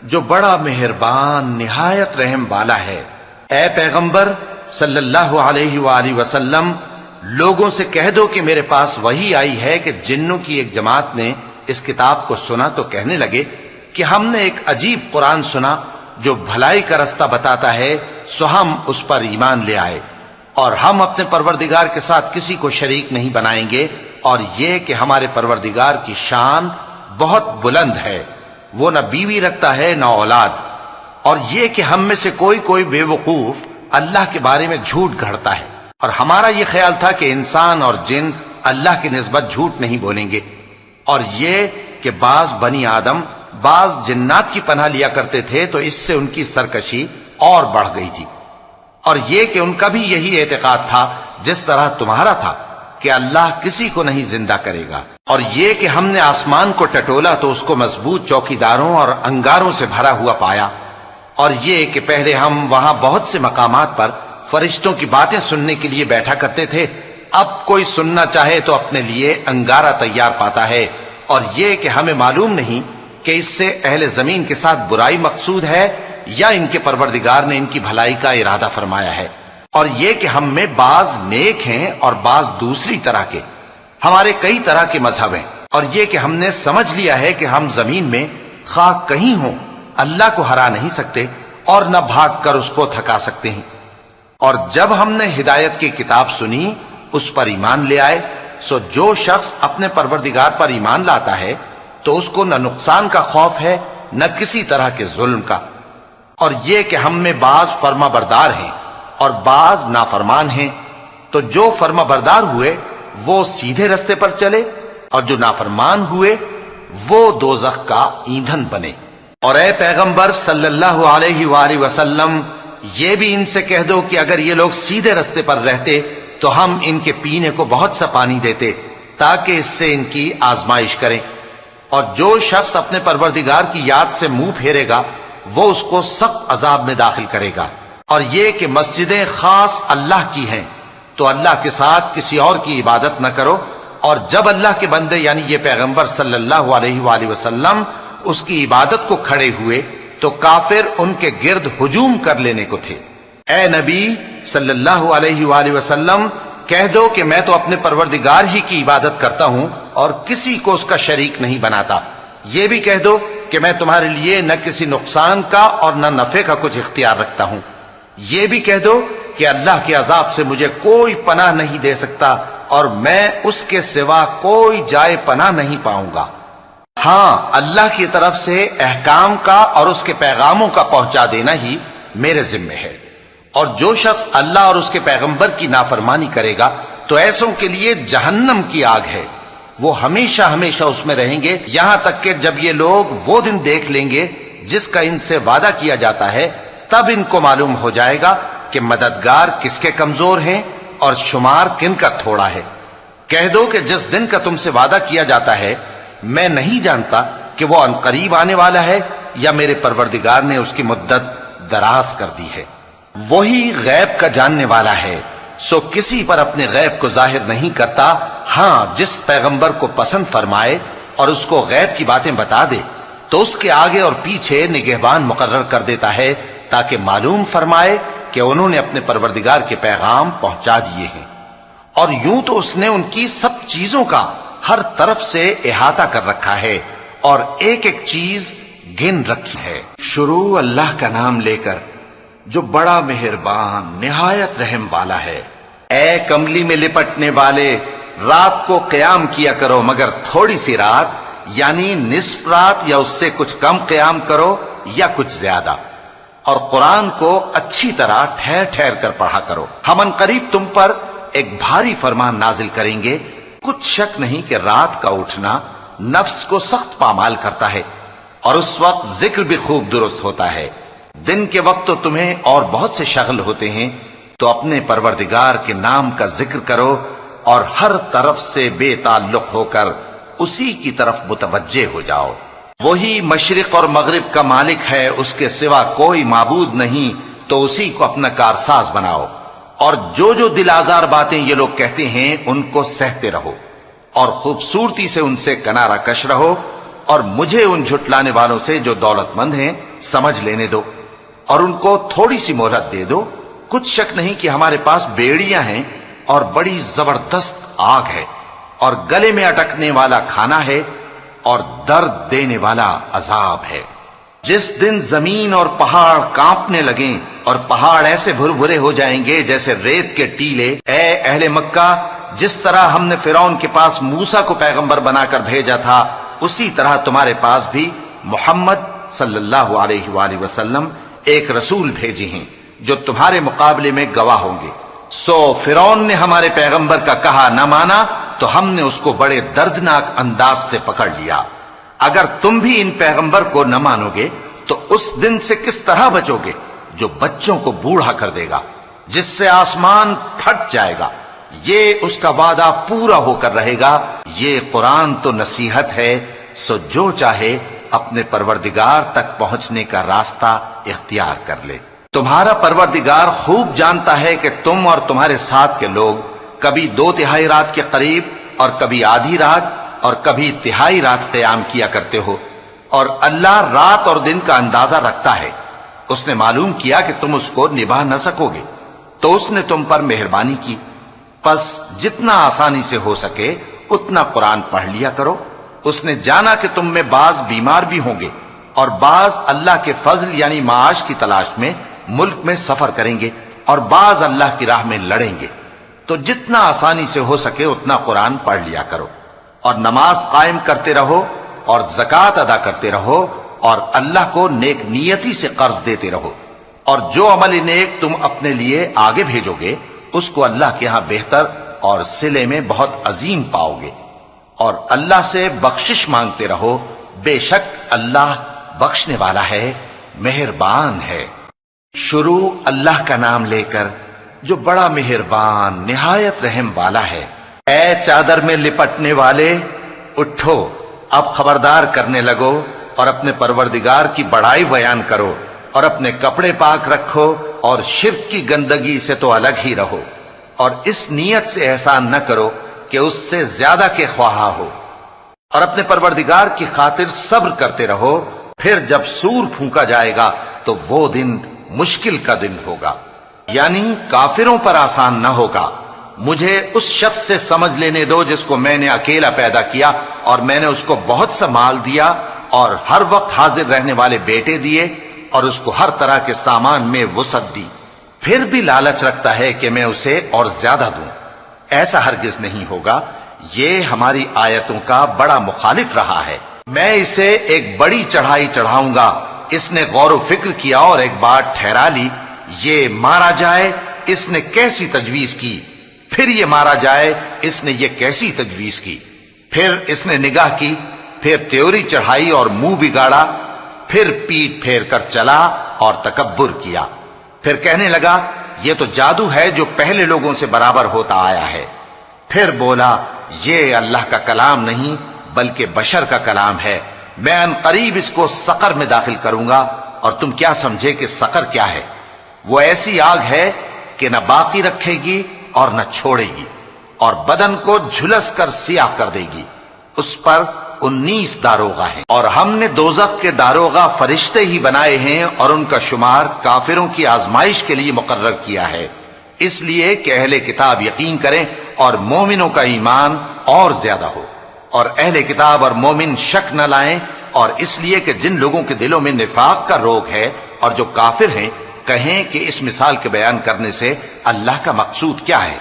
جو بڑا مہربان نہایت رحم والا ہے۔ اے پیغمبر صلی اللہ علیہ وآلہ وسلم، لوگوں سے کہہ دو کہ میرے پاس وحی آئی ہے کہ جنوں کی ایک جماعت نے اس کتاب کو سنا تو کہنے لگے کہ ہم نے ایک عجیب قرآن سنا جو بھلائی کا رستہ بتاتا ہے، سو ہم اس پر ایمان لے آئے۔ اور ہم اپنے پروردگار کے ساتھ کسی کو شریک نہیں بنائیں گے، اور یہ کہ ہمارے پروردگار کی شان بہت بلند ہے، وہ نہ بیوی رکھتا ہے نہ اولاد، اور یہ کہ ہم میں سے کوئی بے وقوف اللہ کے بارے میں جھوٹ گھڑتا ہے، اور ہمارا یہ خیال تھا کہ انسان اور جن اللہ کی نسبت جھوٹ نہیں بولیں گے، اور یہ کہ بعض بنی آدم بعض جنات کی پناہ لیا کرتے تھے تو اس سے ان کی سرکشی اور بڑھ گئی تھی، اور یہ کہ ان کا بھی یہی اعتقاد تھا جس طرح تمہارا تھا کہ اللہ کسی کو نہیں زندہ کرے گا، اور یہ کہ ہم نے آسمان کو ٹٹولا تو اس کو مضبوط چوکیداروں اور انگاروں سے بھرا ہوا پایا، اور یہ کہ پہلے ہم وہاں بہت سے مقامات پر فرشتوں کی باتیں سننے کے لیے بیٹھا کرتے تھے، اب کوئی سننا چاہے تو اپنے لیے انگارہ تیار پاتا ہے، اور یہ کہ ہمیں معلوم نہیں کہ اس سے اہل زمین کے ساتھ برائی مقصود ہے یا ان کے پروردگار نے ان کی بھلائی کا ارادہ فرمایا ہے، اور یہ کہ ہم میں بعض نیک ہیں اور بعض دوسری طرح کے، ہمارے کئی طرح کے مذہب ہیں، اور یہ کہ ہم نے سمجھ لیا ہے کہ ہم زمین میں خواہ کہیں ہوں اللہ کو ہرا نہیں سکتے اور نہ بھاگ کر اس کو تھکا سکتے ہیں، اور جب ہم نے ہدایت کی کتاب سنی اس پر ایمان لے آئے، سو جو شخص اپنے پروردگار پر ایمان لاتا ہے تو اس کو نہ نقصان کا خوف ہے نہ کسی طرح کے ظلم کا، اور یہ کہ ہم میں بعض فرما بردار ہیں اور بعض نافرمان ہیں، تو جو فرما بردار ہوئے وہ سیدھے رستے پر چلے اور جو نافرمان ہوئے وہ دوزخ کا ایندھن بنے۔ اور اے پیغمبر صلی اللہ علیہ وآلہ وسلم، یہ بھی ان سے کہہ دو کہ اگر یہ لوگ سیدھے رستے پر رہتے تو ہم ان کے پینے کو بہت سا پانی دیتے تاکہ اس سے ان کی آزمائش کریں، اور جو شخص اپنے پروردگار کی یاد سے منہ پھیرے گا وہ اس کو سخت عذاب میں داخل کرے گا، اور یہ کہ مسجدیں خاص اللہ کی ہیں تو اللہ کے ساتھ کسی اور کی عبادت نہ کرو، اور جب اللہ کے بندے یعنی یہ پیغمبر صلی اللہ علیہ وآلہ وسلم اس کی عبادت کو کھڑے ہوئے تو کافر ان کے گرد ہجوم کر لینے کو تھے۔ اے نبی صلی اللہ علیہ وآلہ وسلم، کہہ دو کہ میں تو اپنے پروردگار ہی کی عبادت کرتا ہوں اور کسی کو اس کا شریک نہیں بناتا، یہ بھی کہہ دو کہ میں تمہارے لیے نہ کسی نقصان کا اور نہ نفع کا کچھ اختیار رکھتا ہوں، یہ بھی کہہ دو کہ اللہ کے عذاب سے مجھے کوئی پناہ نہیں دے سکتا اور میں اس کے سوا کوئی جائے پناہ نہیں پاؤں گا، ہاں اللہ کی طرف سے احکام کا اور اس کے پیغاموں کا پہنچا دینا ہی میرے ذمہ ہے، اور جو شخص اللہ اور اس کے پیغمبر کی نافرمانی کرے گا تو ایسوں کے لیے جہنم کی آگ ہے، وہ ہمیشہ ہمیشہ اس میں رہیں گے، یہاں تک کہ جب یہ لوگ وہ دن دیکھ لیں گے جس کا ان سے وعدہ کیا جاتا ہے، تب ان کو معلوم ہو جائے گا کہ مددگار کس کے کمزور ہیں اور شمار کن کا تھوڑا ہے۔ کہہ دو کہ جس دن کا تم سے وعدہ کیا جاتا ہے میں نہیں جانتا کہ وہ عنقریب آنے والا ہے یا میرے پروردگار نے اس کی مدت دراز کر دی ہے، وہی غیب کا جاننے والا ہے، سو کسی پر اپنے غیب کو ظاہر نہیں کرتا، ہاں جس پیغمبر کو پسند فرمائے اور اس کو غیب کی باتیں بتا دے تو اس کے آگے اور پیچھے نگہبان مقرر کر دیتا ہے تاکہ معلوم فرمائے کہ انہوں نے اپنے پروردگار کے پیغام پہنچا دیے ہیں، اور یوں تو اس نے ان کی سب چیزوں کا ہر طرف سے احاطہ کر رکھا ہے اور ایک ایک چیز گن رکھی ہے۔ شروع اللہ کا نام لے کر جو بڑا مہربان نہایت رحم والا ہے۔ اے کملی میں لپٹنے والے، رات کو قیام کیا کرو مگر تھوڑی سی رات، یعنی نصف رات یا اس سے کچھ کم قیام کرو یا کچھ زیادہ، اور قرآن کو اچھی طرح ٹھہر ٹھہر کر پڑھا کرو، ہم ان قریب تم پر ایک بھاری فرمان نازل کریں گے۔ کچھ شک نہیں کہ رات کا اٹھنا نفس کو سخت پامال کرتا ہے اور اس وقت ذکر بھی خوب درست ہوتا ہے، دن کے وقت تو تمہیں اور بہت سے شغل ہوتے ہیں، تو اپنے پروردگار کے نام کا ذکر کرو اور ہر طرف سے بے تعلق ہو کر اسی کی طرف متوجہ ہو جاؤ۔ وہی مشرق اور مغرب کا مالک ہے، اس کے سوا کوئی معبود نہیں، تو اسی کو اپنا کارساز بناؤ، اور جو دل آزار باتیں یہ لوگ کہتے ہیں ان کو سہتے رہو اور خوبصورتی سے ان سے کنارہ کش رہو، اور مجھے ان جھٹلانے والوں سے جو دولت مند ہیں سمجھ لینے دو اور ان کو تھوڑی سی مہلت دے دو۔ کچھ شک نہیں کہ ہمارے پاس بیڑیاں ہیں اور بڑی زبردست آگ ہے اور گلے میں اٹکنے والا کھانا ہے اور درد دینے والا عذاب ہے۔ جس دن زمین اور پہاڑ کانپنے لگیں اور پہاڑ ایسے بھربھرے ہو جائیں گے جیسے ریت کے ٹیلے، اے اہل مکہ، جس طرح ہم نے فرعون کے پاس موسیٰ کو پیغمبر بنا کر بھیجا تھا، اسی طرح تمہارے پاس بھی محمد صلی اللہ علیہ وآلہ وسلم ایک رسول بھیجے ہیں جو تمہارے مقابلے میں گواہ ہوں گے۔ سو فرعون نے ہمارے پیغمبر کا کہا نہ مانا تو ہم نے اس کو بڑے دردناک انداز سے پکڑ لیا۔ اگر تم بھی ان پیغمبر کو نہ مانو گے تو اس دن سے کس طرح بچو گے جو بچوں کو بوڑھا کر دے گا، جس سے آسمان پھٹ جائے گا۔ یہ اس کا وعدہ پورا ہو کر رہے گا۔ یہ قرآن تو نصیحت ہے، سو جو چاہے اپنے پروردگار تک پہنچنے کا راستہ اختیار کر لے۔ تمہارا پروردگار خوب جانتا ہے کہ تم اور تمہارے ساتھ کے لوگ کبھی 2/3 رات کے قریب اور کبھی آدھی رات اور کبھی تہائی رات قیام کیا کرتے ہو، اور اللہ رات اور دن کا اندازہ رکھتا ہے۔ اس نے معلوم کیا کہ تم اس کو نبھا نہ سکو گے تو اس نے تم پر مہربانی کی، پس جتنا آسانی سے ہو سکے اتنا قرآن پڑھ لیا کرو۔ اس نے جانا کہ تم میں بعض بیمار بھی ہوں گے اور بعض اللہ کے فضل یعنی معاش کی تلاش میں ملک میں سفر کریں گے اور بعض اللہ کی راہ میں لڑیں گے، تو جتنا آسانی سے ہو سکے اتنا قرآن پڑھ لیا کرو، اور نماز قائم کرتے رہو اور زکوٰۃ ادا کرتے رہو اور اللہ کو نیک نیتی سے قرض دیتے رہو، اور جو عمل نیک تم اپنے لیے آگے بھیجو گے اس کو اللہ کے ہاں بہتر اور صلے میں بہت عظیم پاؤ گے، اور اللہ سے بخشش مانگتے رہو، بے شک اللہ بخشنے والا ہے، مہربان ہے۔ شروع اللہ کا نام لے کر جو بڑا مہربان نہایت رحم والا ہے۔ اے چادر میں لپٹنے والے، اٹھو، اب خبردار کرنے لگو اور اپنے پروردگار کی بڑائی بیان کرو، اور اپنے کپڑے پاک رکھو اور شرک کی گندگی سے تو الگ ہی رہو، اور اس نیت سے احسان نہ کرو کہ اس سے زیادہ کے خواہاں ہو، اور اپنے پروردگار کی خاطر صبر کرتے رہو۔ پھر جب سور پھونکا جائے گا تو وہ دن مشکل کا دن ہوگا، یعنی کافروں پر آسان نہ ہوگا۔ مجھے اس شخص سے سمجھ لینے دو جس کو میں نے اکیلا پیدا کیا اور میں نے اس کو بہت سا مال دیا اور ہر وقت حاضر رہنے والے بیٹے دیے اور اس کو ہر طرح کے سامان میں وسعت دی، پھر بھی لالچ رکھتا ہے کہ میں اسے اور زیادہ دوں۔ ایسا ہرگز نہیں ہوگا، یہ ہماری آیتوں کا بڑا مخالف رہا ہے۔ میں اسے ایک بڑی چڑھائی چڑھاؤں گا۔ اس نے غور و فکر کیا اور ایک بات ٹھہرا لی، یہ مارا جائے، اس نے کیسی تجویز کی، پھر یہ مارا جائے، اس نے یہ کیسی تجویز کی، پھر اس نے نگاہ کی، پھر تیوری چڑھائی اور منہ بگاڑا، پھر پیٹ پھیر کر چلا اور تکبر کیا، پھر کہنے لگا یہ تو جادو ہے جو پہلے لوگوں سے برابر ہوتا آیا ہے، پھر بولا یہ اللہ کا کلام نہیں بلکہ بشر کا کلام ہے، میں ان قریب اس کو سقر میں داخل کروں گا، اور تم کیا سمجھے کہ سقر کیا ہے؟ وہ ایسی آگ ہے کہ نہ باقی رکھے گی اور نہ چھوڑے گی، اور بدن کو جھلس کر سیاہ کر دے گی۔ اس پر 19 داروغہ ہیں، اور ہم نے دوزخ کے داروغہ فرشتے ہی بنائے ہیں، اور ان کا شمار کافروں کی آزمائش کے لیے مقرر کیا ہے، اس لیے کہ اہل کتاب یقین کریں اور مومنوں کا ایمان اور زیادہ ہو، اور اہل کتاب اور مومن شک نہ لائیں، اور اس لیے کہ جن لوگوں کے دلوں میں نفاق کا روگ ہے اور جو کافر ہیں کہیں کہ اس مثال کے بیان کرنے سے اللہ کا مقصود کیا ہے۔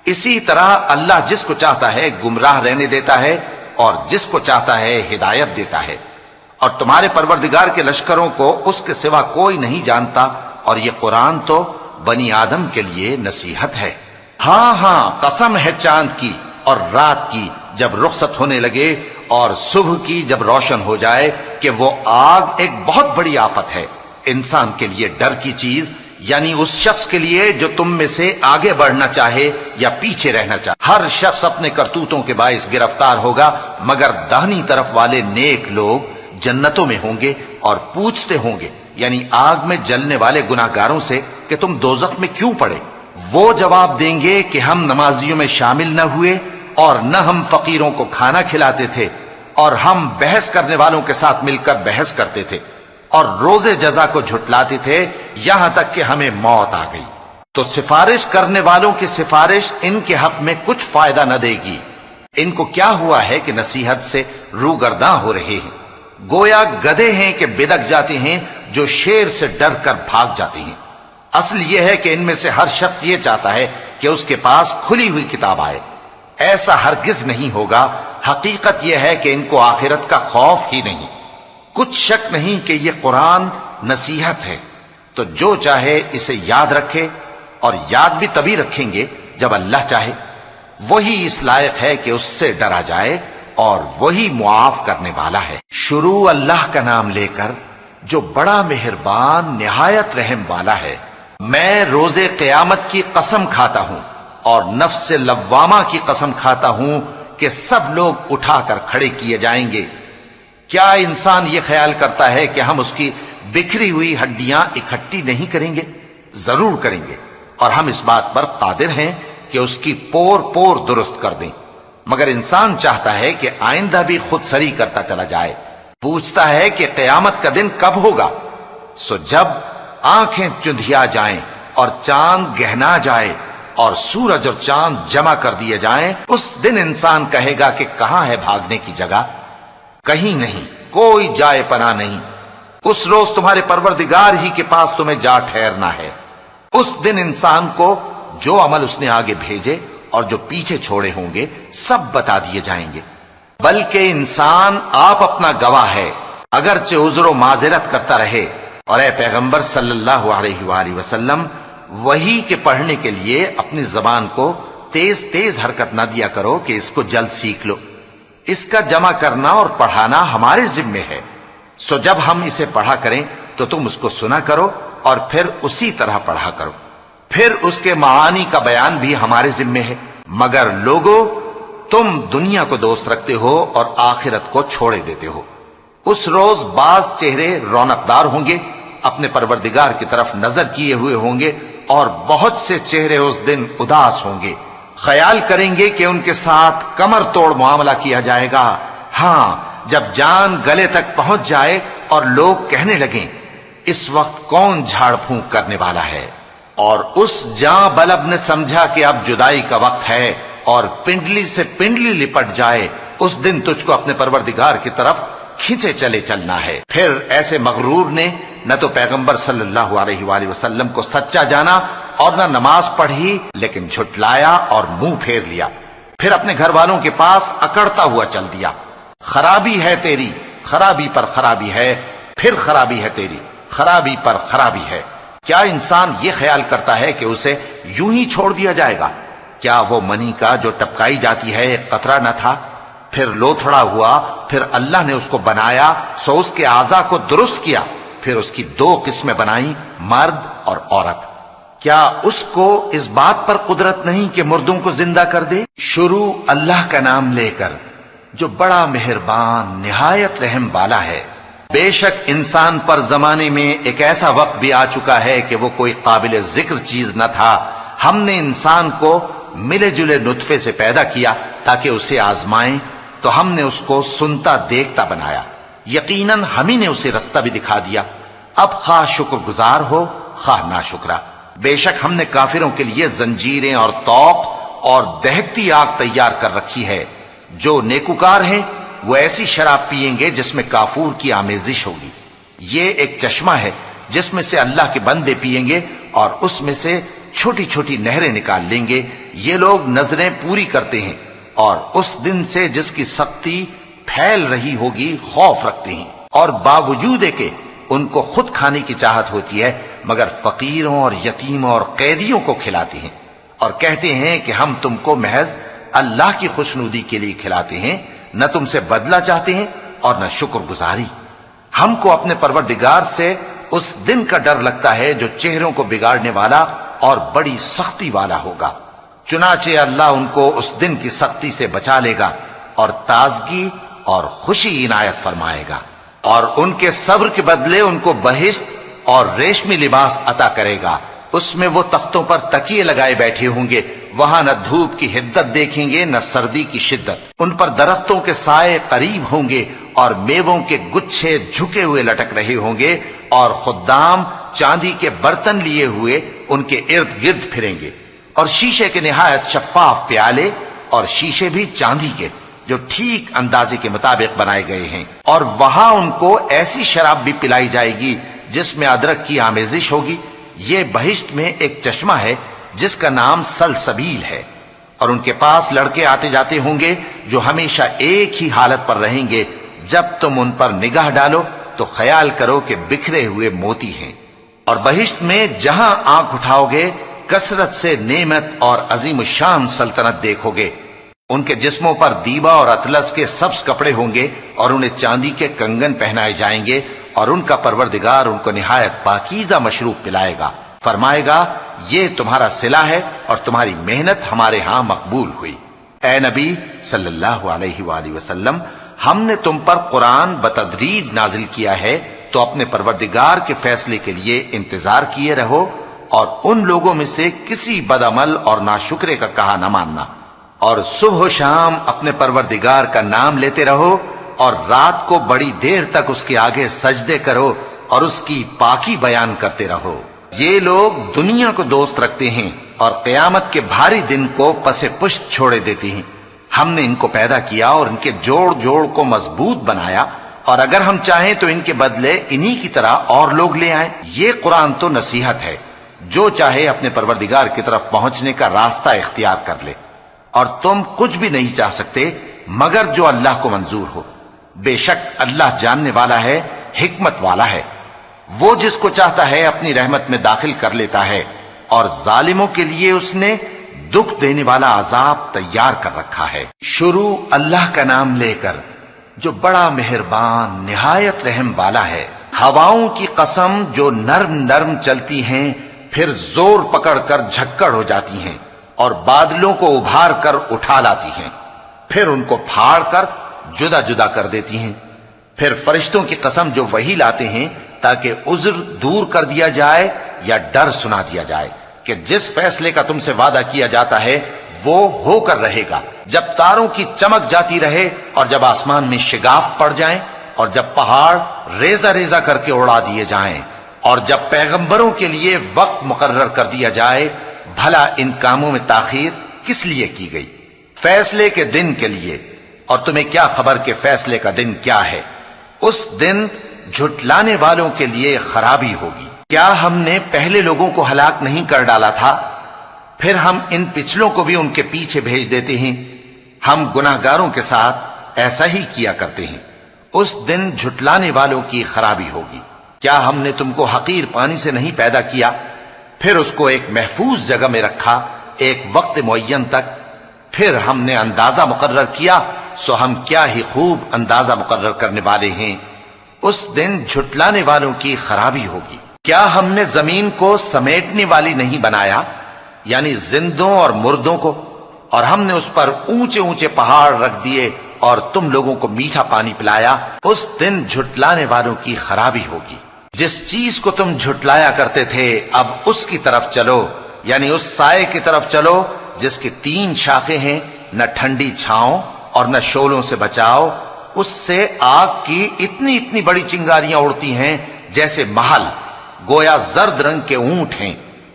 اسی طرح اللہ جس کو چاہتا ہے گمراہ رہنے دیتا ہے اور جس کو چاہتا ہے ہدایت دیتا ہے، اور تمہارے پروردگار کے لشکروں کو اس کے سوا کوئی نہیں جانتا، اور یہ قرآن تو بنی آدم کے لیے نصیحت ہے۔ ہاں ہاں، قسم ہے چاند کی اور رات کی جب رخصت ہونے لگے اور صبح کی جب روشن ہو جائے، کہ وہ آگ ایک بہت بڑی آفت ہے، انسان کے لیے ڈر کی چیز، یعنی اس شخص کے لیے جو تم میں سے آگے بڑھنا چاہے یا پیچھے رہنا چاہے۔ ہر شخص اپنے کرتوتوں کے باعث گرفتار ہوگا، مگر داہنی طرف والے نیک لوگ جنتوں میں ہوں گے اور پوچھتے ہوں گے، یعنی آگ میں جلنے والے گناہگاروں سے کہ تم دوزخ میں کیوں پڑے؟ وہ جواب دیں گے کہ ہم نمازیوں میں شامل نہ ہوئے، اور نہ ہم فقیروں کو کھانا کھلاتے تھے، اور ہم بحث کرنے والوں کے ساتھ مل کر بحث کرتے تھے، اور روز جزا کو جھٹلاتے تھے، یہاں تک کہ ہمیں موت آ گئی۔ تو سفارش کرنے والوں کی سفارش ان کے حق میں کچھ فائدہ نہ دے گی۔ ان کو کیا ہوا ہے کہ نصیحت سے روگرداں ہو رہے ہیں؟ گویا گدھے ہیں کہ بدک جاتے ہیں جو شیر سے ڈر کر بھاگ جاتے ہیں۔ اصل یہ ہے کہ ان میں سے ہر شخص یہ چاہتا ہے کہ اس کے پاس کھلی ہوئی کتاب آئے۔ ایسا ہرگز نہیں ہوگا۔ حقیقت یہ ہے کہ ان کو آخرت کا خوف ہی نہیں۔ کچھ شک نہیں کہ یہ قرآن نصیحت ہے، تو جو چاہے اسے یاد رکھے، اور یاد بھی تبھی رکھیں گے جب اللہ چاہے۔ وہی اس لائق ہے کہ اس سے ڈرا جائے، اور وہی معاف کرنے والا ہے۔ شروع اللہ کا نام لے کر جو بڑا مہربان نہایت رحم والا ہے۔ میں روز قیامت کی قسم کھاتا ہوں اور نفس لوامہ کی قسم کھاتا ہوں کہ سب لوگ اٹھا کر کھڑے کیے جائیں گے۔ کیا انسان یہ خیال کرتا ہے کہ ہم اس کی بکھری ہوئی ہڈیاں اکٹھی نہیں کریں گے؟ ضرور کریں گے، اور ہم اس بات پر قادر ہیں کہ اس کی پور پور درست کر دیں۔ مگر انسان چاہتا ہے کہ آئندہ بھی خود سری کرتا چلا جائے۔ پوچھتا ہے کہ قیامت کا دن کب ہوگا؟ سو جب آنکھیں چندھیا جائیں اور چاند گہنا جائے اور سورج اور چاند جمع کر دیے جائیں، اس دن انسان کہے گا کہ کہاں ہے بھاگنے کی جگہ؟ کہیں نہیں، کوئی جائے پناہ نہیں۔ اس روز تمہارے پروردگار ہی کے پاس تمہیں جا ٹھہرنا ہے۔ اس دن انسان کو جو عمل اس نے آگے بھیجے اور جو پیچھے چھوڑے ہوں گے سب بتا دیے جائیں گے۔ بلکہ انسان آپ اپنا گواہ ہے، اگرچہ عذر و معذرت کرتا رہے۔ اور اے پیغمبر صلی اللہ علیہ وآلہ وسلم، وحی کے پڑھنے کے لیے اپنی زبان کو تیز تیز حرکت نہ دیا کرو کہ اس کو جلد سیکھ لو۔ اس کا جمع کرنا اور پڑھانا ہمارے ذمے ہے۔ سو جب ہم اسے پڑھا کریں تو تم اس کو سنا کرو اور پھر اسی طرح پڑھا کرو۔ پھر اس کے معانی کا بیان بھی ہمارے ذمے ہے۔ مگر لوگو، تم دنیا کو دوست رکھتے ہو اور آخرت کو چھوڑے دیتے ہو۔ اس روز بعض چہرے رونقدار ہوں گے، اپنے پروردگار کی طرف نظر کیے ہوئے ہوں گے، اور بہت سے چہرے اس دن اداس ہوں گے، خیال کریں گے کہ ان کے ساتھ کمر توڑ معاملہ کیا جائے گا۔ ہاں، جب جان گلے تک پہنچ جائے اور لوگ کہنے لگیں اس وقت کون جھاڑ پھونک کرنے والا ہے، اور اس جاں بلب نے سمجھا کہ اب جدائی کا وقت ہے اور پنڈلی سے پنڈلی لپٹ جائے، اس دن تجھ کو اپنے پروردگار کی طرف کھینچے چلے چلنا ہے۔ پھر ایسے مغرور نے نہ تو پیغمبر صلی اللہ علیہ وآلہ وسلم کو سچا جانا اور نہ نماز پڑھی، لیکن جھٹلایا اور منہ پھیر لیا۔ پھر اپنے گھر والوں کے پاس اکڑتا ہوا چل دیا۔ خرابی ہے تیری، خرابی پر خرابی ہے، پھر خرابی ہے تیری، خرابی پر خرابی ہے۔ کیا انسان یہ خیال کرتا ہے کہ اسے یوں ہی چھوڑ دیا جائے گا؟ کیا وہ منی کا جو ٹپکائی جاتی ہے ایک قطرہ نہ تھا، پھر لوتھڑا ہوا، پھر اللہ نے اس کو بنایا، سو اس کے اعضاء کو درست کیا، پھر اس کی دو قسمیں بنائیں، مرد اور عورت۔ کیا اس کو اس بات پر قدرت نہیں کہ مردوں کو زندہ کر دے؟ شروع اللہ کا نام لے کر جو بڑا مہربان نہایت رحم والا ہے۔ بے شک انسان پر زمانے میں ایک ایسا وقت بھی آ چکا ہے کہ وہ کوئی قابل ذکر چیز نہ تھا۔ ہم نے انسان کو ملے جلے نطفے سے پیدا کیا تاکہ اسے آزمائیں، تو ہم نے اس کو سنتا دیکھتا بنایا۔ یقیناً ہم ہی نے اسے رستہ بھی دکھا دیا۔ اب خواہ شکر گزار ہو خواہ ناشکرا۔ بے شک ہم نے کافروں کے لیے زنجیریں اور طوق اور دہکتی آگ تیار کر رکھی ہے۔ جو نیکوکار ہیں وہ ایسی شراب پیئیں گے جس میں کافور کی آمیزش ہوگی۔ یہ ایک چشمہ ہے جس میں سے اللہ کے بندے پیئیں گے اور اس میں سے چھوٹی چھوٹی نہریں نکال لیں گے۔ یہ لوگ نظریں پوری کرتے ہیں اور اس دن سے جس کی سختی پھیل رہی ہوگی خوف رکھتے ہیں، اور باوجود کہ ان کو خود کھانے کی چاہت ہوتی ہے مگر فقیروں اور یتیموں اور قیدیوں کو کھلاتے ہیں، اور کہتے ہیں کہ ہم تم کو محض اللہ کی خوشنودی کے لیے کھلاتے ہیں، نہ تم سے بدلہ چاہتے ہیں اور نہ شکر گزاری۔ ہم کو اپنے پروردگار سے اس دن کا ڈر لگتا ہے جو چہروں کو بگاڑنے والا اور بڑی سختی والا ہوگا۔ چنانچہ اللہ ان کو اس دن کی سختی سے بچا لے گا اور تازگی اور خوشی عنایت فرمائے گا، اور ان کے صبر کے بدلے ان کو بہشت اور ریشمی لباس عطا کرے گا۔ اس میں وہ تختوں پر تکیے لگائے بیٹھے ہوں گے، وہاں نہ دھوپ کی حدت دیکھیں گے نہ سردی کی شدت۔ ان پر درختوں کے سائے قریب ہوں گے اور میووں کے گچھے جھکے ہوئے لٹک رہے ہوں گے، اور خدام چاندی کے برتن لیے ہوئے ان کے ارد گرد پھریں گے، اور شیشے کے نہایت شفاف پیالے اور شیشے بھی چاندی کے، جو ٹھیک اندازے کے مطابق بنائے گئے ہیں، اور وہاں ان کو ایسی شراب بھی پلائی جائے گی جس میں ادرک کی آمیزش ہوگی۔ یہ بہشت میں ایک چشمہ ہے جس کا نام سلسبیل ہے، اور ان کے پاس لڑکے آتے جاتے ہوں گے جو ہمیشہ ایک ہی حالت پر رہیں گے۔ جب تم ان پر نگاہ ڈالو تو خیال کرو کہ بکھرے ہوئے موتی ہیں، اور بہشت میں جہاں آنکھ اٹھاؤ گے کثرت سے نعمت اور عظیم الشان سلطنت دیکھو گے۔ ان کے جسموں پر دیبا اور اطلس کے سبز کپڑے ہوں گے، اور انہیں چاندی کے کنگن پہنائے جائیں گے، اور ان کا پروردگار ان کو نہایت پاکیزہ مشروب پلائے گا، فرمائے گا یہ تمہارا صلہ ہے اور تمہاری محنت ہمارے ہاں مقبول ہوئی۔ اے نبی صلی اللہ علیہ وآلہ وسلم، ہم نے تم پر قرآن بتدریج نازل کیا ہے، تو اپنے پروردگار کے فیصلے کے لیے انتظار کیے رہو، اور ان لوگوں میں سے کسی بدعمل اور ناشکرے کا کہا نہ ماننا، اور صبح و شام اپنے پروردگار کا نام لیتے رہو، اور رات کو بڑی دیر تک اس کے آگے سجدے کرو اور اس کی پاکی بیان کرتے رہو۔ یہ لوگ دنیا کو دوست رکھتے ہیں اور قیامت کے بھاری دن کو پس پشت چھوڑے دیتے ہیں۔ ہم نے ان کو پیدا کیا اور ان کے جوڑ جوڑ کو مضبوط بنایا، اور اگر ہم چاہیں تو ان کے بدلے انہی کی طرح اور لوگ لے آئیں۔ یہ قرآن تو نصیحت ہے، جو چاہے اپنے پروردگار کی طرف پہنچنے کا راستہ اختیار کر لے، اور تم کچھ بھی نہیں چاہ سکتے مگر جو اللہ کو منظور ہو۔ بے شک اللہ جاننے والا ہے، حکمت والا ہے۔ وہ جس کو چاہتا ہے اپنی رحمت میں داخل کر لیتا ہے، اور ظالموں کے لیے اس نے دکھ دینے والا عذاب تیار کر رکھا ہے۔ شروع اللہ کا نام لے کر جو بڑا مہربان نہایت رحم والا ہے۔ ہواؤں کی قسم جو نرم نرم چلتی ہیں پھر زور پکڑ کر جھکڑ ہو جاتی ہیں، اور بادلوں کو ابھار کر اٹھا لاتی ہیں، پھر ان کو پھاڑ کر جدا جدا کر دیتی ہیں۔ پھر فرشتوں کی قسم جو وحی لاتے ہیں تاکہ عذر دور کر دیا جائے یا ڈر سنا دیا جائے کہ جس فیصلے کا تم سے وعدہ کیا جاتا ہے وہ ہو کر رہے گا، جب تاروں کی چمک جاتی رہے، اور جب آسمان میں شگاف پڑ جائیں، اور جب پہاڑ ریزہ ریزہ کر کے اڑا دیے جائیں، اور جب پیغمبروں کے لیے وقت مقرر کر دیا جائے۔ بھلا ان کاموں میں تاخیر کس لیے کی گئی؟ فیصلے کے دن کے لیے، اور تمہیں کیا خبر کہ فیصلے کا دن کیا ہے؟ اس دن جھٹلانے والوں کے لیے خرابی ہوگی۔ کیا ہم نے پہلے لوگوں کو ہلاک نہیں کر ڈالا تھا؟ پھر ہم ان پچھلوں کو بھی ان کے پیچھے بھیج دیتے ہیں۔ ہم گناہگاروں کے ساتھ ایسا ہی کیا کرتے ہیں۔ اس دن جھٹلانے والوں کی خرابی ہوگی۔ کیا ہم نے تم کو حقیر پانی سے نہیں پیدا کیا، پھر اس کو ایک محفوظ جگہ میں رکھا ایک وقت معین تک، پھر ہم نے اندازہ مقرر کیا، سو ہم کیا ہی خوب اندازہ مقرر کرنے والے ہیں۔ اس دن جھٹلانے والوں کی خرابی ہوگی۔ کیا ہم نے زمین کو سمیٹنے والی نہیں بنایا، یعنی زندوں اور مردوں کو، اور ہم نے اس پر اونچے اونچے پہاڑ رکھ دیے اور تم لوگوں کو میٹھا پانی پلایا۔ اس دن جھٹلانے والوں کی خرابی ہوگی۔ جس چیز کو تم جھٹلایا کرتے تھے اب اس کی طرف چلو، یعنی اس سائے کی طرف چلو جس کی 3 شاخیں ہیں، نہ ٹھنڈی چھاؤں اور نہ شولوں سے بچاؤ۔ اس سے آگ کی اتنی اتنی بڑی چنگاریاں اڑتی ہیں جیسے محل، گویا زرد رنگ کے اونٹ ہیں۔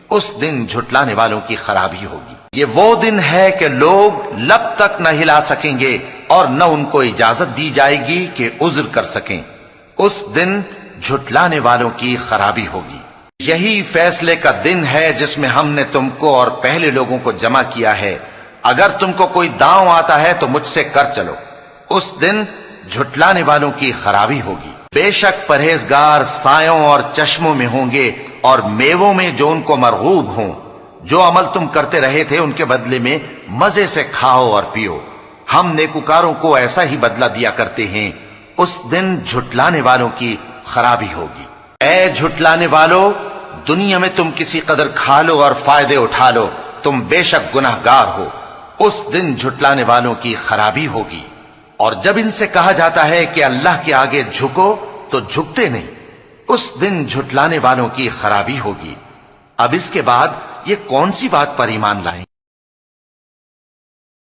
اس دن جھٹلانے والوں کی خرابی ہوگی۔ یہ وہ دن ہے کہ لوگ لب تک نہ ہلا سکیں گے اور نہ ان کو اجازت دی جائے گی کہ عذر کر سکیں۔ اس دن جھٹلانے والوں کی خرابی ہوگی۔ یہی فیصلے کا دن ہے جس میں ہم نے تم کو اور پہلے لوگوں کو جمع کیا ہے۔ اگر تم کو کوئی داؤں آتا ہے تو مجھ سے کر چلو۔ اس دن جھٹلانے والوں کی خرابی ہوگی۔ بے شک پرہیزگار سایوں اور چشموں میں ہوں گے اور میووں میں جو ان کو مرغوب ہوں۔ جو عمل تم کرتے رہے تھے ان کے بدلے میں مزے سے کھاؤ اور پیو۔ ہم نیکوکاروں کو ایسا ہی بدلہ دیا کرتے ہیں۔ اس دن جھٹلانے والوں کی خرابی ہوگی۔ اے جھٹلانے والو، دنیا میں تم کسی قدر کھا لو اور فائدے اٹھا لو، تم بے شک گناہگار ہو۔ اس دن جھٹلانے والوں کی خرابی ہوگی۔ اور جب ان سے کہا جاتا ہے کہ اللہ کے آگے جھکو تو جھکتے نہیں۔ اس دن جھٹلانے والوں کی خرابی ہوگی۔ اب اس کے بعد یہ کون سی بات پر ایمان لائیں؟